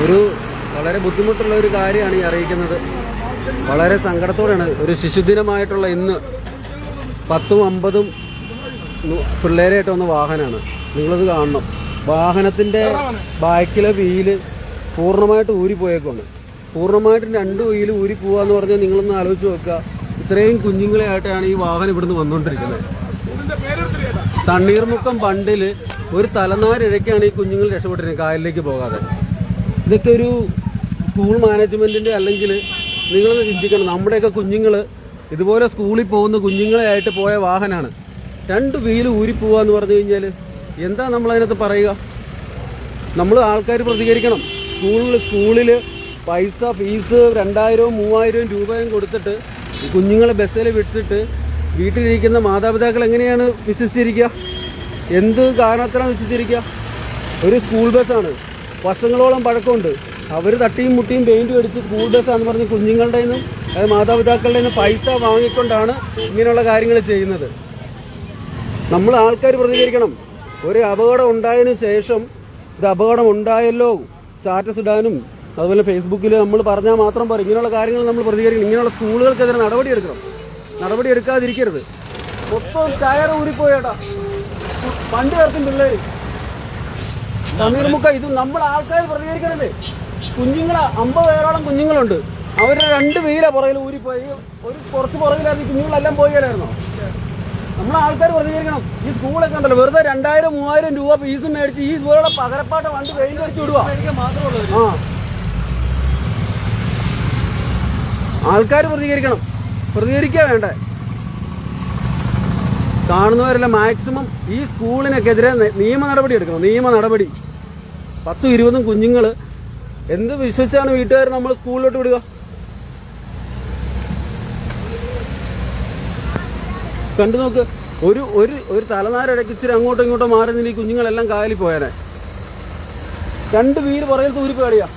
ഒരു വളരെ ബുദ്ധിമുട്ടുള്ള ഒരു കാര്യമാണ് ഈ അറിയിക്കുന്നത്. വളരെ സങ്കടത്തോടെയാണ് ഒരു ശിശുദിനമായിട്ടുള്ള ഇന്ന് 10ഉം 50ഉം പിള്ളേരായിട്ട് വന്ന വാഹനമാണ്. നിങ്ങളത് കാണണം. വാഹനത്തിൻ്റെ ബാക്കിലെ വീല് പൂർണ്ണമായിട്ട് ഊരിപ്പോയേക്കാണ്. പൂർണ്ണമായിട്ടും 2 വീല് ഊരി പോവാന്ന് പറഞ്ഞാൽ നിങ്ങളൊന്ന് ആലോചിച്ച് നോക്കുക. ഇത്രയും കുഞ്ഞുങ്ങളെ ആയിട്ടാണ് ഈ വാഹനം ഇവിടുന്ന് വന്നുകൊണ്ടിരിക്കുന്നത്. തണ്ണീർമുക്കം ബണ്ടിൽ ഒരു തലനാരിഴയ്ക്കാണ് ഈ കുഞ്ഞുങ്ങൾ രക്ഷപ്പെട്ടിരുന്നത് കായലിലേക്ക് പോകാതെ. ഇതൊക്കെ ഒരു സ്കൂൾ മാനേജ്മെൻറ്റിൻ്റെ അല്ലെങ്കിൽ നിങ്ങളൊന്ന് ചിന്തിക്കണം. നമ്മുടെയൊക്കെ കുഞ്ഞുങ്ങൾ ഇതുപോലെ സ്കൂളിൽ പോകുന്ന കുഞ്ഞുങ്ങളെ ആയിട്ട് പോയ വാഹനമാണ്. 2 വീല് ഊരിപ്പോവാന്ന് പറഞ്ഞു കഴിഞ്ഞാൽ എന്താ നമ്മളതിനകത്ത് പറയുക? നമ്മൾ ആൾക്കാർ പ്രതികരിക്കണം. സ്കൂളിൽ പൈസ ഫീസ് 2000-ഉം 3000 രൂപയും കൊടുത്തിട്ട് കുഞ്ഞുങ്ങളെ ബസ്സിൽ വിട്ടിട്ട് വീട്ടിലിരിക്കുന്ന മാതാപിതാക്കൾ എങ്ങനെയാണ് വിശ്വസിച്ചിരിക്കുക? എന്ത് കാരണത്തിലാണ് വിശ്വസിച്ചിരിക്കുക? ഒരു സ്കൂൾ ബസ്സാണ്, വർഷങ്ങളോളം പഴക്കമുണ്ട്. അവർ തട്ടിയും മുട്ടിയും പെയിൻറ്റും അടിച്ച് സ്കൂൾ ബസ്സാണെന്ന് പറഞ്ഞ് കുഞ്ഞുങ്ങളുടെ നിന്നും മാതാപിതാക്കളുടെ നിന്നും പൈസ വാങ്ങിക്കൊണ്ടാണ് ഇങ്ങനെയുള്ള കാര്യങ്ങൾ ചെയ്യുന്നത്. നമ്മൾ ആൾക്കാർ പ്രതികരിക്കണം. ഒരു അപകടം ഉണ്ടായതിനു ശേഷം ഇത് അപകടം ഉണ്ടായല്ലോ സ്റ്റാറ്റസ് ഇടാനും അതുപോലെ ഫേസ്ബുക്കിൽ നമ്മൾ പറഞ്ഞാൽ മാത്രം പറയും. ഇങ്ങനെയുള്ള കാര്യങ്ങൾ നമ്മൾ പ്രതികരിക്കണം. ഇങ്ങനെയുള്ള സ്കൂളുകൾക്കെതിരെ നടപടിയെടുക്കണം. നടപടി എടുക്കാതിരിക്കരുത്. മൊത്തം ടയർ ഊരിപ്പോയേട്ടാ, വണ്ടി ചേർക്കും പിള്ളേർ. തണ്ണീർമുക്ക ഇത് നമ്മൾ ആൾക്കാർ പ്രതികരിക്കണത്. കുഞ്ഞുങ്ങൾ 50 പേരോളം കുഞ്ഞുങ്ങളുണ്ട്. അവരുടെ 2 വീല പുറകിൽ ഊരിപ്പോയി. ഒരു കുറച്ച് പുറകിലായിരുന്നു കുഞ്ഞുങ്ങളെല്ലാം പോയാലായിരുന്നോ? നമ്മൾ ആൾക്കാർ പ്രതികരിക്കണം. ഈ സ്കൂളൊക്കെ ഉണ്ടല്ലോ, വെറുതെ 2000-3000 രൂപ ഫീസും മേടിച്ച് ഈ ഇതുപോലുള്ള പകരപ്പാട്ട വണ്ടി പെയിന്റ് അടിച്ചു വിടുക. ആൾക്കാർ പ്രതികരിക്കണം. പ്രതികരിക്കുക വേണ്ടേ? കാണുന്നവരെല്ലാം മാക്സിമം ഈ സ്കൂളിനൊക്കെതിരെ നിയമ നടപടി എടുക്കണം. നിയമ നടപടി. 10-20 കുഞ്ഞുങ്ങൾ എന്ത് വിശ്വസിച്ചാണ് വീട്ടുകാർ നമ്മൾ സ്കൂളിലോട്ട് വിടുക? കണ്ടു നോക്ക്. ഒരു തലനാരിടയ്ക്ക് ഇച്ചിരി അങ്ങോട്ടും ഇങ്ങോട്ടും മാറി നിന്ന് ഈ കുഞ്ഞുങ്ങളെല്ലാം കായലിൽ പോയാനെ. 2 വീല് പുറകിൽ ഊരിപ്പോയാടിയാ.